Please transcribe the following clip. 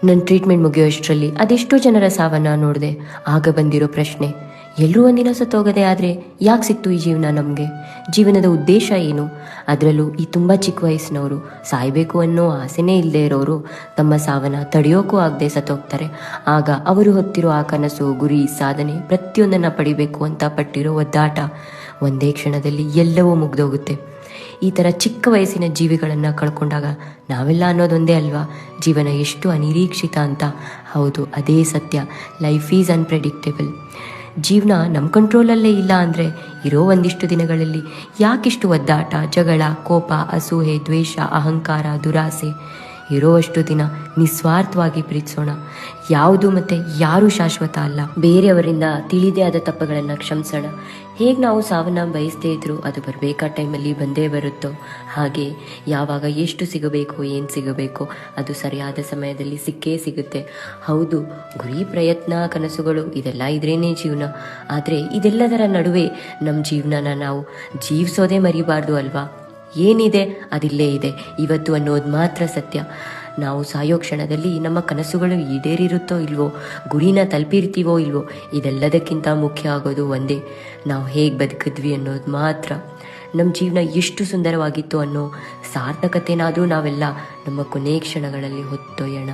ನನ್ನ ಟ್ರೀಟ್ಮೆಂಟ್ ಮುಗಿಯೋಷ್ಟರಲ್ಲಿ ಅದೆಷ್ಟೋ ಜನರ ಸಾವನ್ನ ನೋಡಿದೆ. ಆಗ ಬಂದಿರೋ ಪ್ರಶ್ನೆ, ಎಲ್ಲರೂ ಒಂದಿನ ಸತ್ತೋಗದೆ ಆದರೆ ಯಾಕೆ ಸಿಕ್ತು ಈ ಜೀವನ ನಮಗೆ? ಜೀವನದ ಉದ್ದೇಶ ಏನು? ಅದರಲ್ಲೂ ಈ ತುಂಬ ಚಿಕ್ಕ ವಯಸ್ಸಿನವರು, ಸಾಯಬೇಕು ಅನ್ನೋ ಆಸೆನೇ ಇಲ್ಲದೆ ಇರೋರು ತಮ್ಮ ಸಾವನ್ನ ತಡೆಯೋಕ್ಕೂ ಆಗದೆ ಸತ್ತೋಗ್ತಾರೆ. ಆಗ ಅವರು ಹೊತ್ತಿರೋ ಆ ಕನಸು, ಗುರಿ, ಸಾಧನೆ ಪ್ರತಿಯೊಂದನ್ನು ಪಡಿಬೇಕು ಅಂತ ಪಟ್ಟಿರೋ ಒದ್ದಾಟ ಒಂದೇ ಕ್ಷಣದಲ್ಲಿ ಎಲ್ಲವೂ ಮುಗ್ದೋಗುತ್ತೆ. ಈ ಥರ ಚಿಕ್ಕ ವಯಸ್ಸಿನ ಜೀವಿಗಳನ್ನು ಕಳ್ಕೊಂಡಾಗ ನಾವೆಲ್ಲ ಅನ್ನೋದೊಂದೇ ಅಲ್ವಾ, ಜೀವನ ಎಷ್ಟು ಅನಿರೀಕ್ಷಿತ ಅಂತ. ಹೌದು, ಅದೇ ಸತ್ಯ. Life is unpredictable. ಜೀವನ ನಮ್ಮ ಕಂಟ್ರೋಲಲ್ಲೇ ಇಲ್ಲ ಅಂದರೆ ಇರೋ ಒಂದಿಷ್ಟು ದಿನಗಳಲ್ಲಿ ಯಾಕಿಷ್ಟು ಒದ್ದಾಟ, ಜಗಳ, ಕೋಪ, ಅಸೂಹೆ, ದ್ವೇಷ, ಅಹಂಕಾರ, ದುರಾಸೆ? ಇರೋವಷ್ಟು ದಿನ ನಿಸ್ವಾರ್ಥವಾಗಿ ಪ್ರೀತಿಸೋಣ. ಯಾವುದು ಮತ್ತು ಯಾರೂ ಶಾಶ್ವತ ಅಲ್ಲ. ಬೇರೆಯವರಿಂದ ತಿಳಿದೇ ಆದ ತಪ್ಪುಗಳನ್ನು ಕ್ಷಮಿಸೋಣ. ಹೇಗೆ ನಾವು ಸಾವನ್ನ ಬಯಸದೇ ಇದ್ರೂ ಅದು ಬರಬೇಕಾದ ಟೈಮಲ್ಲಿ ಬಂದೇ ಬರುತ್ತೋ, ಹಾಗೆ ಯಾವಾಗ ಎಷ್ಟು ಸಿಗಬೇಕು, ಏನು ಸಿಗಬೇಕು ಅದು ಸರಿಯಾದ ಸಮಯದಲ್ಲಿ ಸಿಕ್ಕೇ ಸಿಗುತ್ತೆ. ಹೌದು, ಗುರಿ, ಪ್ರಯತ್ನ, ಕನಸುಗಳು ಇದೆಲ್ಲ ಇದ್ರೇನೇ ಜೀವನ. ಆದರೆ ಇದೆಲ್ಲದರ ನಡುವೆ ನಮ್ಮ ಜೀವನನ ನಾವು ಜೀವಿಸೋದೇ ಮರಿಬಾರ್ದು ಅಲ್ವಾ? ಏನಿದೆ ಅದಿಲ್ಲೇ ಇದೆ ಇವತ್ತು ಅನ್ನೋದು ಮಾತ್ರ ಸತ್ಯ. ನಾವು ಸಾಯೋ ಕ್ಷಣದಲ್ಲಿ ನಮ್ಮ ಕನಸುಗಳು ಈಡೇರಿರುತ್ತೋ ಇಲ್ವೋ, ಗುರಿನ ತಲುಪಿರ್ತೀವೋ ಇಲ್ವೋ, ಇದೆಲ್ಲದಕ್ಕಿಂತ ಮುಖ್ಯ ಆಗೋದು ಒಂದೇ, ನಾವು ಹೇಗೆ ಬದುಕಿದ್ವಿ ಅನ್ನೋದು ಮಾತ್ರ. ನಮ್ಮ ಜೀವನ ಎಷ್ಟು ಸುಂದರವಾಗಿತ್ತು ಅನ್ನೋ ಸಾರ್ಥಕತೆನಾದರೂ ನಾವೆಲ್ಲ ನಮ್ಮ ಕೊನೆ ಕ್ಷಣಗಳಲ್ಲಿ ಹೊತ್ತೊಯ್ಯೋಣ.